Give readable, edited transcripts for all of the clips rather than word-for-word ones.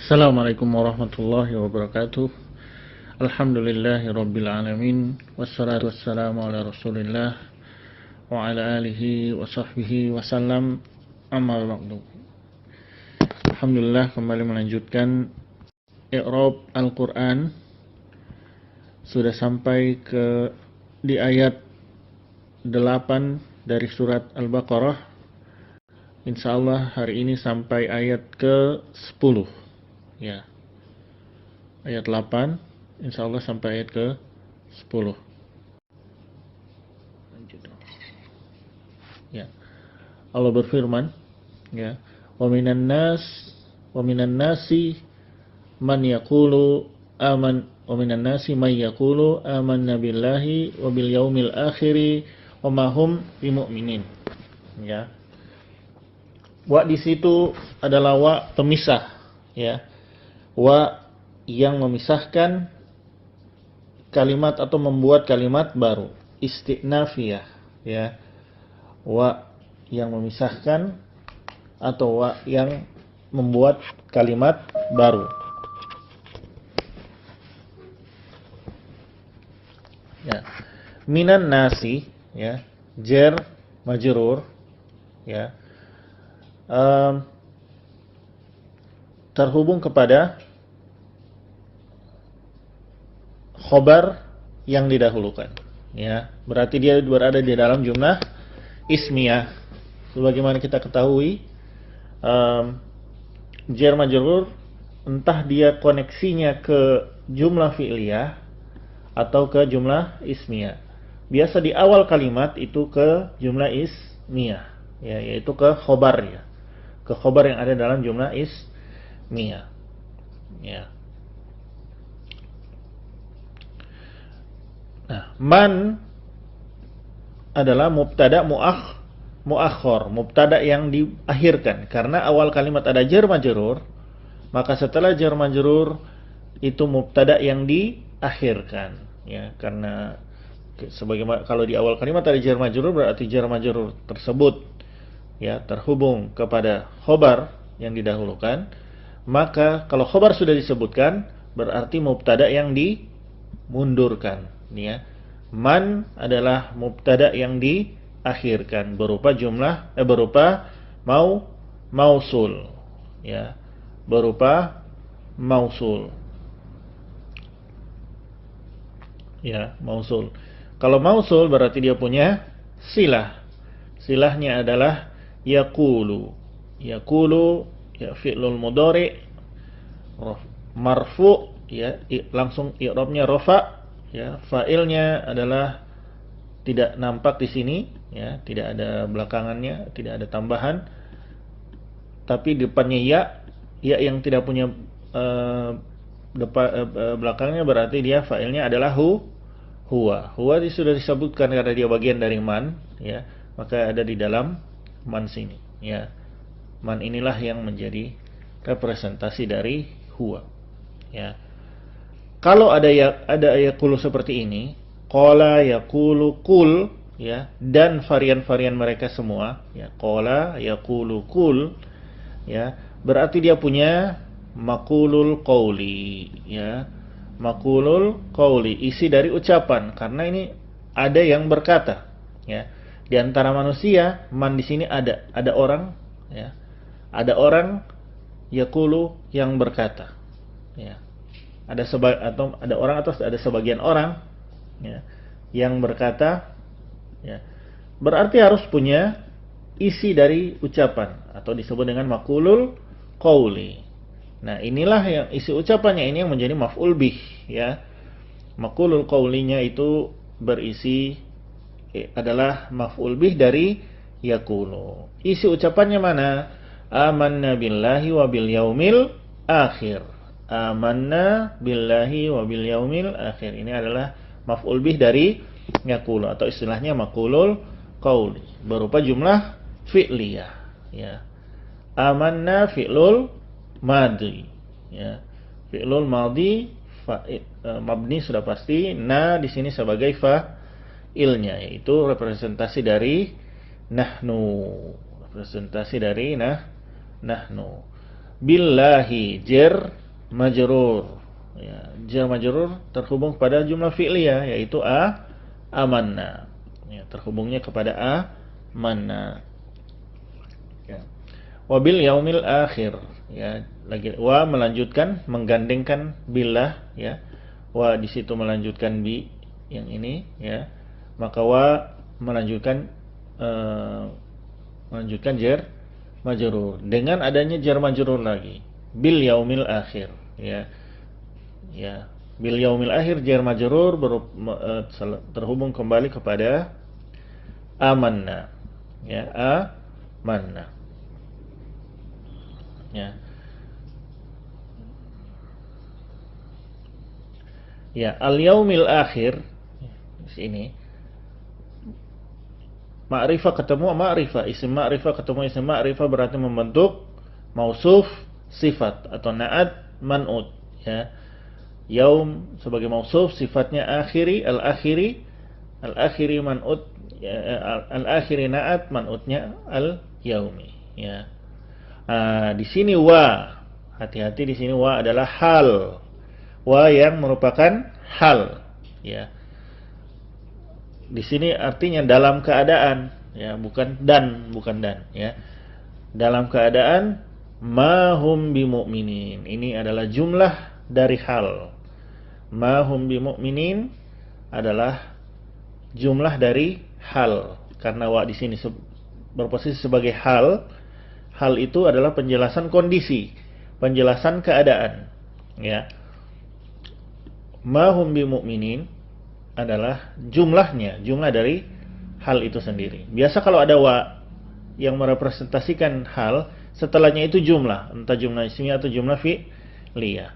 Assalamualaikum warahmatullahi wabarakatuh. Alhamdulillahi alamin. Wassalatu wassalamu ala rasulillah wa ala alihi wa sahbihi wasallam. Amma ba'du. Alhamdulillah, kembali melanjutkan i'rab Al-Quran. Sudah sampai di ayat 8 dari surat Al-Baqarah. Insyaallah hari ini sampai ayat ke-10. Ya. Ayat 8 insyaallah sampai ayat ke-10. Ya. Allah berfirman, ya, wa minan nasi man yaqulu man yaqulu amanna billahi wa bil yaumil akhir wa ma hum bimu'minin. Ya. Wa di situ adalah wa pemisah, ya. Wa yang memisahkan kalimat atau membuat kalimat baru, istinafiyah, ya. Wa yang memisahkan atau wa yang membuat kalimat baru. Ya. Minan nasi, ya, jar majrur, ya. Terhubung kepada khobar yang didahulukan, ya. Berarti dia berada di dalam jumlah ismiyah. Sebagaimana kita ketahui, jar majrur entah dia koneksinya ke jumlah fi'liyah atau ke jumlah ismiyah. Biasa di awal kalimat itu ke jumlah ismiyah, ya, yaitu ke khobar, ya. Ke khobar yang ada dalam jumlah ismiyah, ya. Nah, man adalah mubtada muakhor, mubtada yang diakhirkan. Karena awal kalimat ada jar majrur, maka setelah jar majrur itu mubtada yang diakhirkan, ya. Karena sebagaimana kalau di awal kalimat ada jar majrur, berarti jar majrur tersebut, ya, terhubung kepada khobar yang didahulukan. Maka kalau khobar sudah disebutkan, berarti mubtada yang dimundurkan, ya. Man adalah mubtada yang diakhirkan berupa berupa mausul, ya, berupa mausul, ya, mausul. Kalau mausul berarti dia punya silah. Silahnya adalah yaqulu, ya, fi'lul mudhari marfu, ya, langsung i'rabnya rafa, ya. Fa'ilnya adalah tidak nampak di sini, ya, tidak ada belakangannya, tidak ada tambahan, tapi depannya ya yang tidak punya belakangnya, berarti dia fa'ilnya adalah huwa. Huwa sudah disebutkan karena dia bagian dari man, ya, maka ada di dalam man sini, ya. Man inilah yang menjadi representasi dari huwa, ya. Kalau ada yaqulu seperti ini, qala yaqulu qul, ya, dan varian-varian mereka semua, ya, qala yaqulu qul, ya, berarti dia punya maqulul qauli, ya. Maqulul qauli, isi dari ucapan, karena ini ada yang berkata, ya. Di antara manusia, man di sini ada orang, ya. Ada orang yaqulu yang berkata, ya. Ada orang atau ada sebagian orang, ya, yang berkata, ya. Berarti harus punya isi dari ucapan atau disebut dengan maqulul qauli. Nah, inilah yang isi ucapannya ini yang menjadi maf'ul bih, ya. Maqulul qaulinya itu berisi adalah maf'ul bih dari yaqulu. Isi ucapannya mana? Amanna billahi wa bil yaumil akhir. Amanna billahi wa bil yaumil akhir. Ini adalah maf'ul bih dari yaqulu atau istilahnya maqulul qauli berupa jumlah fi'liyah, ya. Amanna fi'lul madhi, ya. Fi'lul madhi mabni sudah pasti, na di sini sebagai fa'ilnya, yaitu representasi dari nahnu, nahnu. billahi jar majrur. Ya, jar majrur terhubung pada jumlah fi'liyah yaitu amanna. Ya, terhubungnya kepada amanna. Ya. Wabil yaumil akhir. Ya, lagi wa melanjutkan menggandengkan billah ya. Wa di situ melanjutkan bi yang ini ya. Maka wa melanjutkan jar majrur dengan adanya jar majrur lagi bil yaumil akhir ya. Ya, bil yaumil akhir jar majrur terhubung kembali kepada amanna. Ya, amanna. Ya. Ya, al yaumil akhir sini ma'rifah ketemu ma'rifah, isim ma'rifah ketemu isim ma'rifah berarti membentuk mausuf sifat atau na'at man'ut ya. Yaum sebagai mausuf sifatnya akhiri al-akhiri man'ut ya, al-akhiri na'at man'utnya al-yaumi ya. Di sini wa, hati-hati di sini wa adalah hal. Wa yang merupakan hal ya. Di sini artinya dalam keadaan ya, bukan dan ya. Dalam keadaan mahum bimu'minin. Ini adalah jumlah dari hal. Mahum bimu'minin adalah jumlah dari hal. Karena wa di sini berposisi sebagai hal. Hal itu adalah penjelasan kondisi, penjelasan keadaan ya. Mahum bimu'minin adalah jumlahnya, jumlah dari hal itu sendiri. Biasa kalau ada wa yang merepresentasikan hal, setelahnya itu jumlah, entah jumlah ismiyah atau jumlah fi'liyah.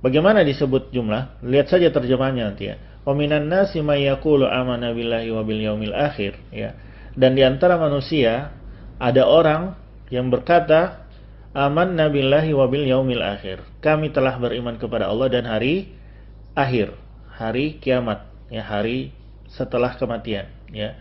Bagaimana disebut jumlah? Lihat saja terjemahnya nanti ya. Wa minan nasi may yaqulu amanna billahi wa bil yaumil akhir ya. Dan di antara manusia ada orang yang berkata amanna billahi wa bil yaumil akhir. Kami telah beriman kepada Allah dan hari akhir, hari kiamat. Ya, hari setelah kematian ya.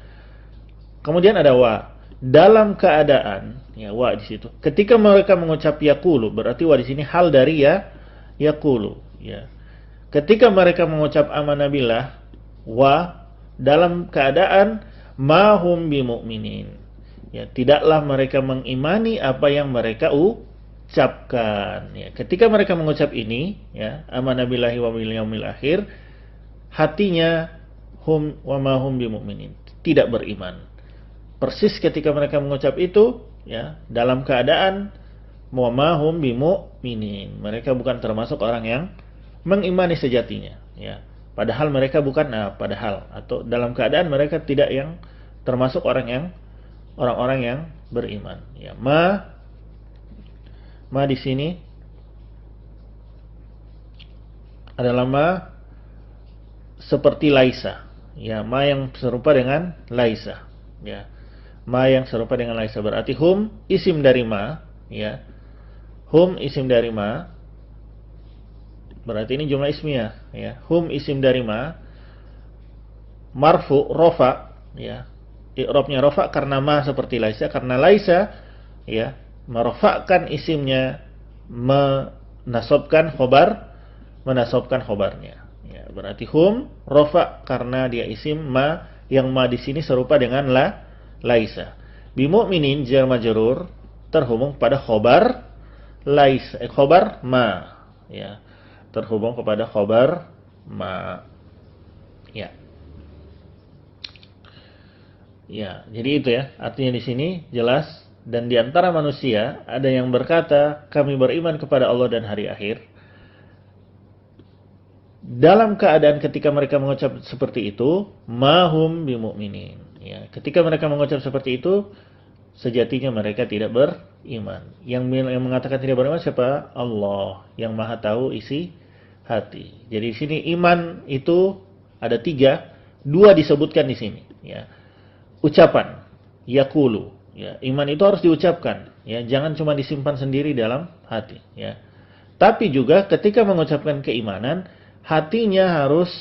Kemudian ada wa dalam keadaan ya, wa di situ ketika mereka mengucap yaqulu berarti wa di sini hal dari ya yaqulu ya. Ketika mereka mengucap amanna billah wa dalam keadaan mahum bimu'minin ya, tidaklah mereka mengimani apa yang mereka ucapkan ya. Ketika mereka mengucap ini ya, amanna billahi wa bil yaumil akhir, hatinya hum wa ma hum bimu'minin, tidak beriman. Persis ketika mereka mengucap itu ya, dalam keadaan wa ma hum bimu'minin, mereka bukan termasuk orang yang mengimani sejatinya ya. Padahal mereka bukan padahal atau dalam keadaan mereka tidak yang termasuk orang-orang yang beriman ya. Ma di sini adalah ma seperti laisa ya, ma yang serupa dengan laisa ya. Ma yang serupa dengan laisa berarti hum isim dari ma ya. Hum isim dari ma berarti ini jumlah ismiyah ya. Hum isim dari ma marfu rofa ya. I'rabnya rofa karena ma seperti laisa, karena laisa ya merofakkan isimnya, menasabkan khobarnya ya. Berarti hum rofa karena dia isim ma, yang ma di sini serupa dengan laisa. Bimu'minin jar majrur terhubung pada khobar laisa, khobar ma ya, terhubung kepada khobar ma ya. Ya, jadi itu ya artinya di sini jelas. Dan di antara manusia ada yang berkata kami beriman kepada Allah dan hari akhir. Dalam keadaan ketika mereka mengucap seperti itu, mahum bimu'minin ya. Ketika mereka mengucap seperti itu, sejatinya mereka tidak beriman. Yang mengatakan tidak beriman siapa? Allah yang maha tahu isi hati. Jadi di sini iman itu ada 3, 2 disebutkan di sini ya. Ucapan yaqulu ya, iman itu harus diucapkan ya, jangan cuma disimpan sendiri dalam hati ya. Tapi juga ketika mengucapkan keimanan, hatinya harus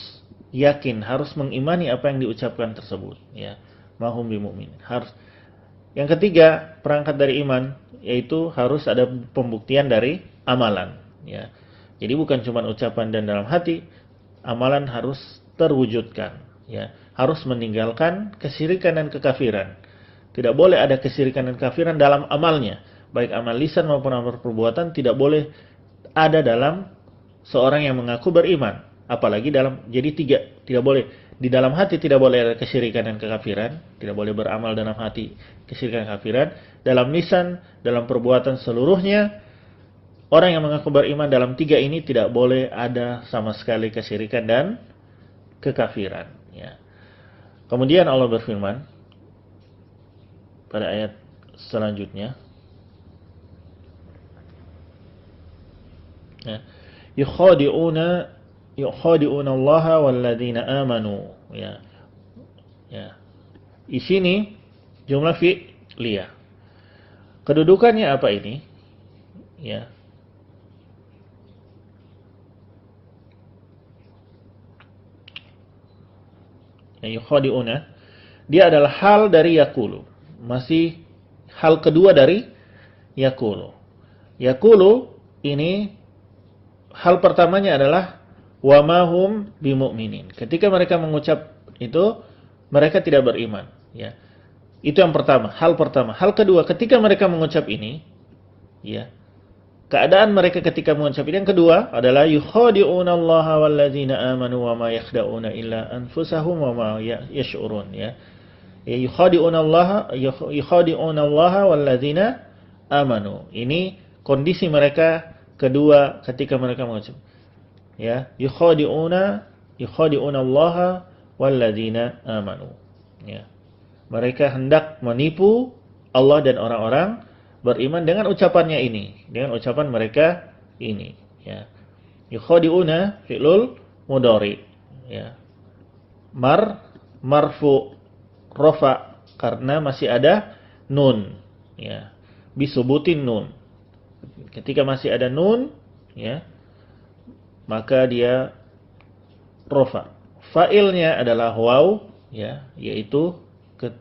yakin, harus mengimani apa yang diucapkan tersebut ya. Mahum bimu'min, harus Yang ketiga, perangkat dari iman, yaitu harus ada pembuktian dari amalan. Ya. Jadi bukan cuma ucapan dan dalam hati, amalan harus terwujudkan. Ya. Harus meninggalkan kesyirikan dan kekafiran. Tidak boleh ada kesyirikan dan kekafiran dalam amalnya. Baik amal lisan maupun amal perbuatan tidak boleh ada dalam seorang yang mengaku beriman. Apalagi dalam, jadi tiga, tidak boleh. Di dalam hati tidak boleh ada kesyirikan dan kekafiran. Tidak boleh beramal dalam hati kesyirikan dan kekafiran. Dalam lisan, dalam perbuatan seluruhnya, orang yang mengaku beriman dalam tiga ini tidak boleh ada sama sekali kesyirikan dan kekafiran. Ya. Kemudian Allah berfirman pada ayat selanjutnya, ya, yukhadi'una Allah walladzina amanu. Ya. Ya. Di sini jumlah fi'liyah. Kedudukannya apa ini? Ya. Yukhadi'una, dia adalah hal dari yakulu. Masih hal kedua dari yakulu. Yakulu ini hal pertamanya adalah wa ma hum bimu'minin. Ketika mereka mengucap itu, mereka tidak beriman, ya. Itu yang pertama, hal pertama. Hal kedua, ketika mereka mengucap ini, ya. Keadaan mereka ketika mengucap ini yang kedua adalah yukhadi'una Allaha walladzina amanu wa ma yakhda'una illa anfusahum wa ma yash'urun, ya. Yukhadi'una Allaha walladzina amanu. Ini kondisi mereka kedua ketika mereka mengucap. Ya, yukhadi'una Allaha walladzina amanu. Ya. Mereka hendak menipu Allah dan orang-orang beriman dengan ucapannya ini, dengan ucapan mereka ini, ya. Yukhadi'una fi'lul mudhari, ya. Marfu rafa karena masih ada nun, ya. Bisubutin nun. Ketika masih ada nun, ya, maka dia rafa. Fa'ilnya adalah waw, ya, yaitu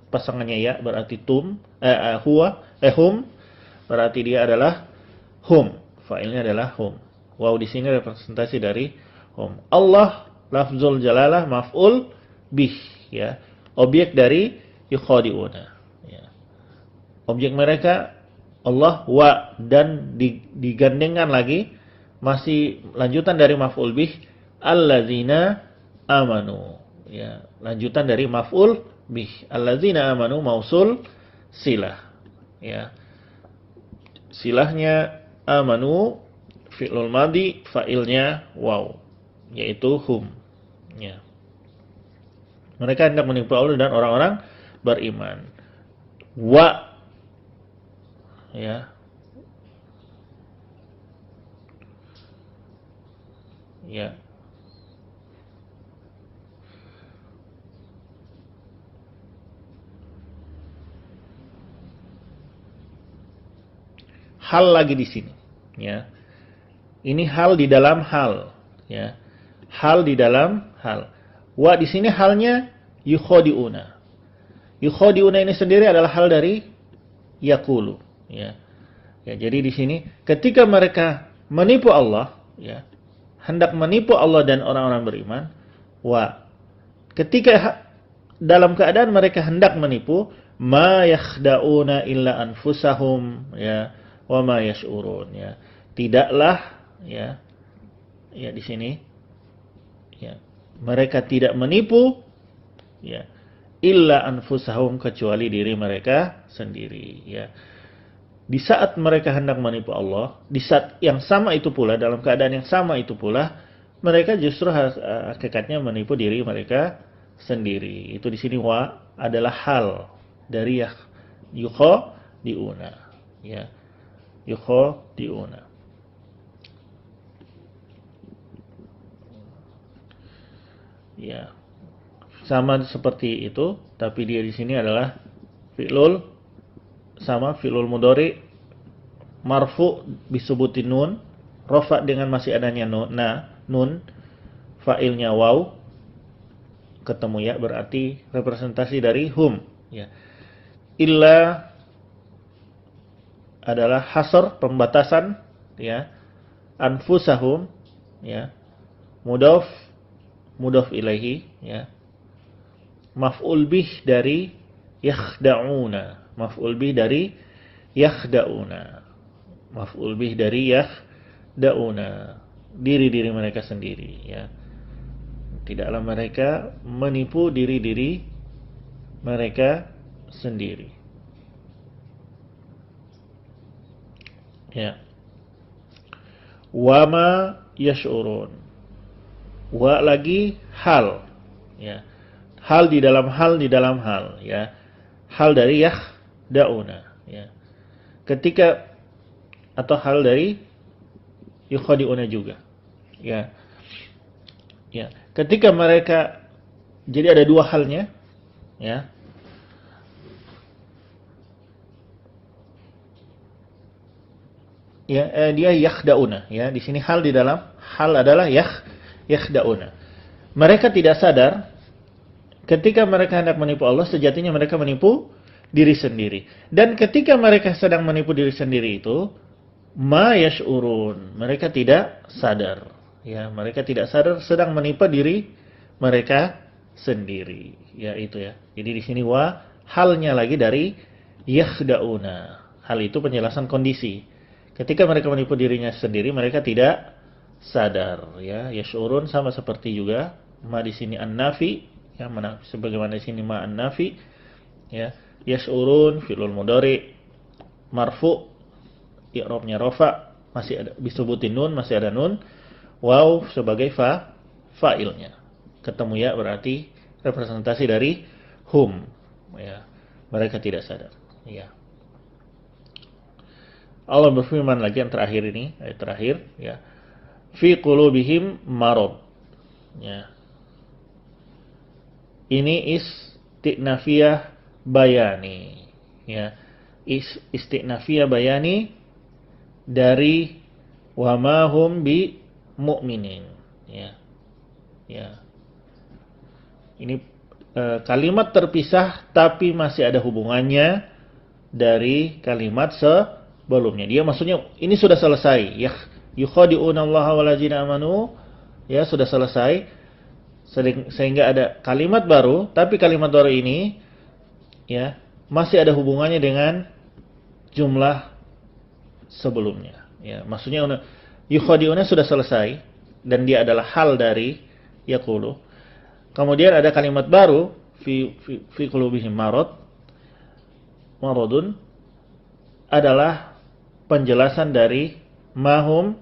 pasangannya ya berarti hum, berarti dia adalah hum. Fa'ilnya adalah hum. Waw di sini representasi dari hum. Allah lafzul jalalah maf'ul bih, ya. Objek dari yukhadi'una, ya. Objek mereka Allah wa dan digandengkan lagi masih lanjutan dari maf'ul bih alladzina amanu, ya. Lanjutan dari maf'ul bih alladzina amanu mausul silah, ya. Silahnya amanu fi'lul madhi, fa'ilnya waw, yaitu hum, ya. Mereka hendak menipu Allah dan orang-orang beriman. Wa, ya. Ya. Hal lagi di sini, ya. Ini hal di dalam hal, ya. Hal di dalam hal. Wa di sini halnya yukhadi'una. Yukhadi'una ini sendiri adalah hal dari yakulu, ya. Ya, jadi di sini ketika mereka menipu Allah, ya, hendak menipu Allah dan orang-orang beriman, wa. Ketika dalam keadaan mereka hendak menipu, ma yakhda'una illa anfusahum, ya. Wa ma yash'urun, ya. Tidaklah, ya. Ya di sini, ya. Mereka tidak menipu, ya, illa anfusahum kecuali diri mereka sendiri, ya. Di saat mereka hendak menipu Allah, di saat yang sama itu pula, dalam keadaan yang sama itu pula, mereka justru hakikatnya menipu diri mereka sendiri. Itu di sini wa adalah hal dari yukhadi'una, ya. Yukhadi'una. Ya. Sama seperti itu, tapi dia di sini adalah fi'lul sama fi'lul mudhari marfu bisubutin nun, rafa dengan masih adanya nun, fa'ilnya waw, ketemu ya berarti representasi dari hum, ya. Illa adalah hasr, pembatasan, ya. Anfusahum, ya. Mudhaf ilaihi, ya. Maf'ul bih dari yakhda'una. Maf'ul bih dari yakhda'una. Maf'ul bih dari yakhda'una. Diri-diri mereka sendiri, ya. Tidaklah mereka menipu diri-diri mereka sendiri. Ya. Wama yash'urun. Wa lagi hal, ya. Hal di dalam hal, ya. Hal dari yakhda'una, ya. Ketika atau hal dari yukhadi'una juga, ya. Ya, ketika mereka, jadi ada dua halnya, ya. Ya, dia yakhda'una, ya. Di sini hal di dalam hal adalah yakhda'una. Mereka tidak sadar ketika mereka hendak menipu Allah, sejatinya mereka menipu diri sendiri. Dan ketika mereka sedang menipu diri sendiri itu, ma yash'urun, mereka tidak sadar. Ya, mereka tidak sadar sedang menipu diri mereka sendiri. Ya, itu ya. Jadi di sini wa halnya lagi dari yakhda'una. Hal itu penjelasan kondisi. Ketika mereka menipu dirinya sendiri, mereka tidak sadar. Ya, yash'urun sama seperti juga ma di sini an-nafi, ya, sebagaimana di sini ma an-nafi. Ya, yash'urun fi'lul mudhari marfu, i'rabnya rafa, masih ada disebutin nun, masih ada nun. Waw sebagai fa'ilnya. Ketemu ya berarti representasi dari hum, ya. Mereka tidak sadar, ya. Allah berfirman lagi yang terakhir ini, ayat terakhir, ya. Fi qulubihim marad. Ya. Ini istinafiyah bayani, ya. Istinafiyah bayani dari wa ma hum bi mu'minin, ya. Ya. Ini kalimat terpisah tapi masih ada hubungannya dari kalimat sebelumnya. Dia maksudnya ini sudah selesai. Ya, yukhadi'una Allah wal ladzina amanu, ya, sudah selesai. Sehingga ada kalimat baru, tapi kalimat baru ini, ya, masih ada hubungannya dengan jumlah sebelumnya. Ya, maksudnya yukhadi'una sudah selesai dan dia adalah hal dari yaqulu. Kemudian ada kalimat baru fi qulubihim maradun adalah penjelasan dari mahum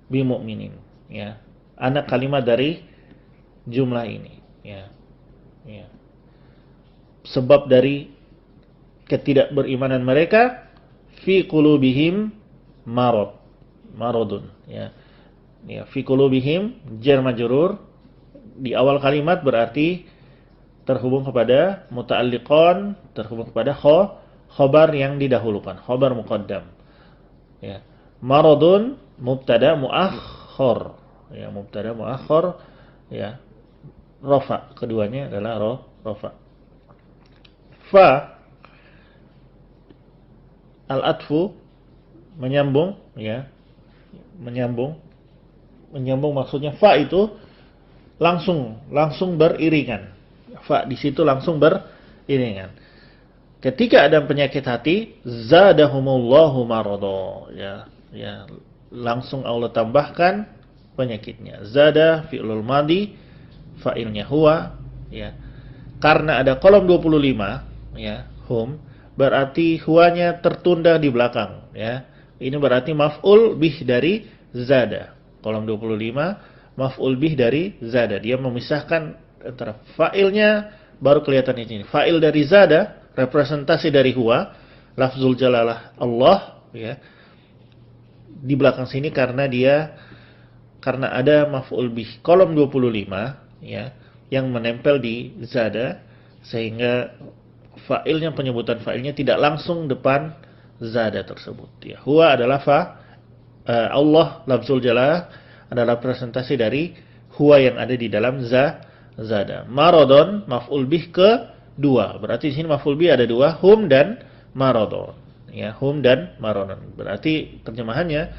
bimu'minin, ya. Anak kalimat dari jumlah ini, ya. Ya. Sebab dari ketidakberimanan mereka fi qulubihim maradun, ya. Ya, fi qulubihim jar majrur di awal kalimat berarti terhubung kepada muta'alliqan, terhubung kepada khabar yang didahulukan, khabar muqaddam. Ya. Maradun mubtada muakhkhar, ya, mubtada muakhkhar, ya. Rafa, keduanya adalah rafa. Fa al-atfu menyambung, ya. Menyambung maksudnya fa itu langsung beriringan. Fa di situ langsung beriringan. Ketika ada penyakit hati, zadahumullahu marada, ya, langsung Allah tambahkan penyakitnya. Zada fi'lul madi, fa'ilnya huwa, ya. Karena ada kolom 25, ya, hum, berarti huwanya tertunda di belakang, ya. Ini berarti maf'ul bih dari zada. Kolom 25 maf'ul bih dari zada. Dia memisahkan antara fa'ilnya, baru kelihatan di sini. Fa'il dari zada, representasi dari huwa, lafzul jalalah Allah, ya. Di belakang sini karena ada maf'ul bih kolom 25, ya, yang menempel di zada, sehingga fa'ilnya, penyebutan fa'ilnya tidak langsung depan zada tersebut, ya. Huwa adalah Allah, lafzul jalalah adalah representasi dari huwa yang ada di dalam zada. Maradon maf'ul bih kedua. Berarti di sini maf'ul bih ada dua, hum dan maradon. ya, hum dan maradun. Berarti terjemahannya,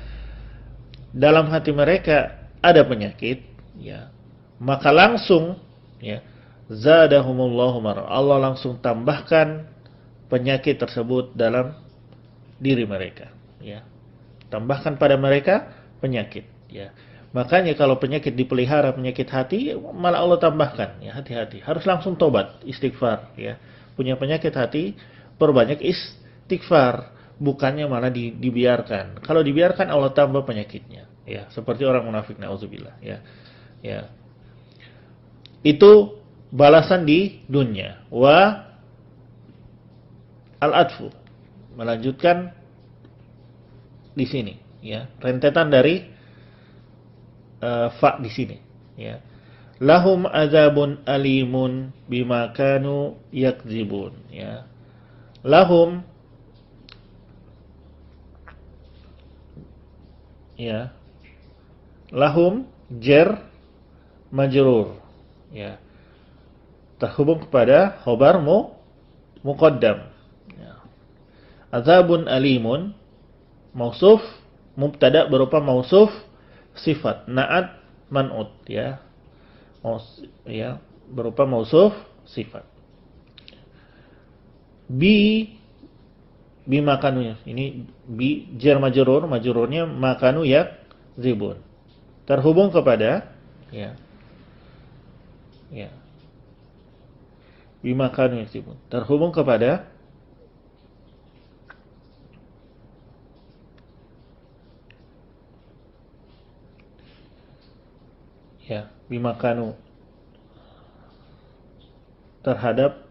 dalam hati mereka ada penyakit, ya, maka langsung, ya, zadahumullahu marad, Allah langsung tambahkan penyakit tersebut dalam diri mereka, ya, tambahkan pada mereka penyakit, ya. Makanya kalau penyakit dipelihara, penyakit hati, malah Allah tambahkan, ya, hati-hati, harus langsung tobat, istighfar, ya. Punya penyakit hati, perbanyak istighfar, bukannya malah dibiarkan. Kalau dibiarkan Allah tambah penyakitnya, ya, seperti orang munafik, nauzubillah, ya. Ya. Itu balasan di dunia. Wa al-adfu, melanjutkan di sini, ya, rentetan dari fa di sini, ya. Lahum azabun alimun bima kanu yakzibun, ya. Lahum, ya, lahum jar majrur, ya, terhubung kepada khobar muqaddam, ya. Azabun alimun mausuf mubtada berupa mausuf sifat na'at man'ut, ya, ya, berupa mausuf sifat. Bi makanu, ini bi jar majrur, majrurnya makanu yakzibun, terhubung kepada, ya, ya, bi makanu yakzibun, terhubung kepada, ya, bi makanu, terhadap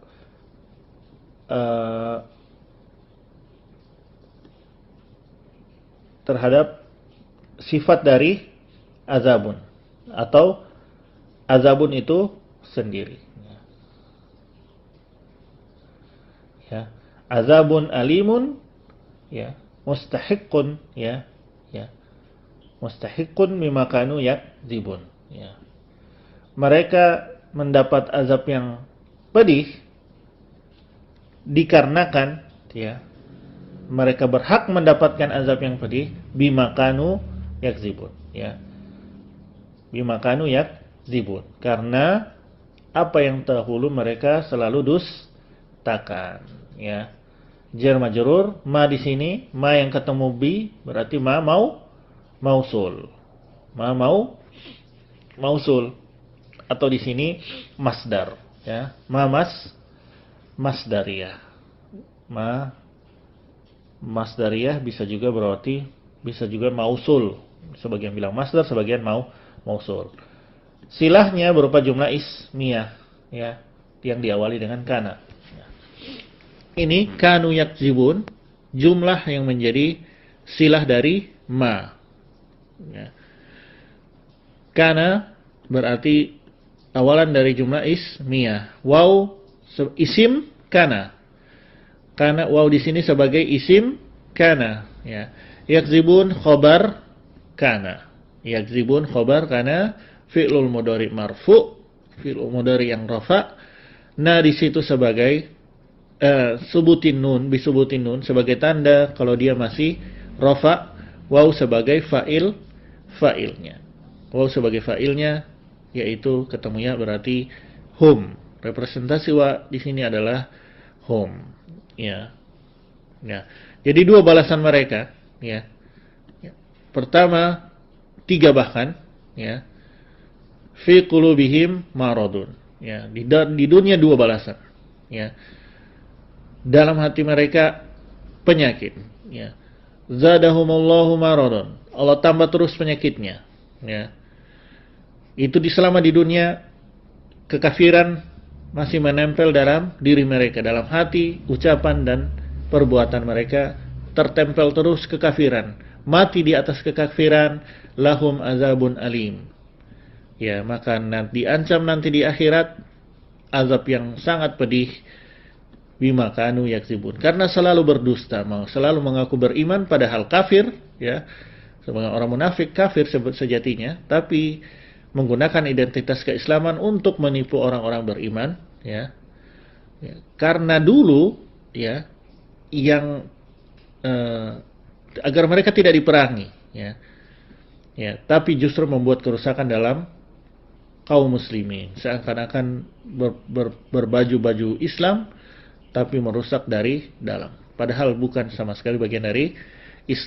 terhadap sifat dari azabun, atau azabun itu sendiri, ya. Azabun alimun, ya, mustahiqqun, ya, ya, mustahiqqun mimma kanu yakzibun, ya. Mereka mendapat azab yang pedih dikarenakan, ya, mereka berhak mendapatkan azab yang pedih bima kanu yakzibun, ya, bima kanu yakzibun, karena apa yang dahulu mereka selalu dustakan, ya. Jar majrur, ma di sini, ma yang ketemu bi berarti ma mausul, ma mausul, atau di sini masdar, ya, ma masdariyah, ma masdariyah bisa juga berarti, bisa juga mausul, sebagian bilang masdar, sebagian mausul. Silahnya berupa jumlah ismiyah, ya, yang diawali dengan kana. Ini kanu yakzibun, jumlah yang menjadi silah dari ma, ya. Kana berarti awalan dari jumlah ismiyah. Waw isim kana. Kana, waw di sini sebagai isim kana, ya. Yakzibun khobar kana. Yakzibun khobar kana, fi'lul mudhari marfu, fi'lul mudhari yang rafa. Nah di situ sebagai subutin nun, bisubutin nun sebagai tanda kalau dia masih rafa, waw sebagai fa'ilnya. Waw sebagai fa'ilnya, yaitu ketemunya berarti hum. Representasi wa di sini adalah hum, ya. Ya. Jadi dua balasan mereka, ya. Ya. Pertama, 3 bahkan, ya. Fi qulubihim maradun, ya. Di dunia 2 balasan, ya. Dalam hati mereka penyakit, ya. Zadahumullahu maradun, Allah tambah terus penyakitnya, ya. Itu selama di dunia kekafiran masih menempel dalam diri mereka, dalam hati, ucapan dan perbuatan mereka tertempel terus kekafiran. Mati di atas kekafiran, lahum azabun alim, ya, maka nanti diancam nanti di akhirat azab yang sangat pedih bima kanu yakzibun, karena selalu berdusta, selalu mengaku beriman padahal kafir, ya. Sebagai orang munafik kafir sejatinya, tapi menggunakan identitas keislaman untuk menipu orang-orang beriman, ya. Ya. Karena dulu, ya, yang eh, agar mereka tidak diperangi, ya. Ya, tapi justru membuat kerusakan dalam kaum muslimin, seakan-akan berbaju-baju Islam tapi merusak dari dalam, padahal bukan sama sekali bagian dari Islam.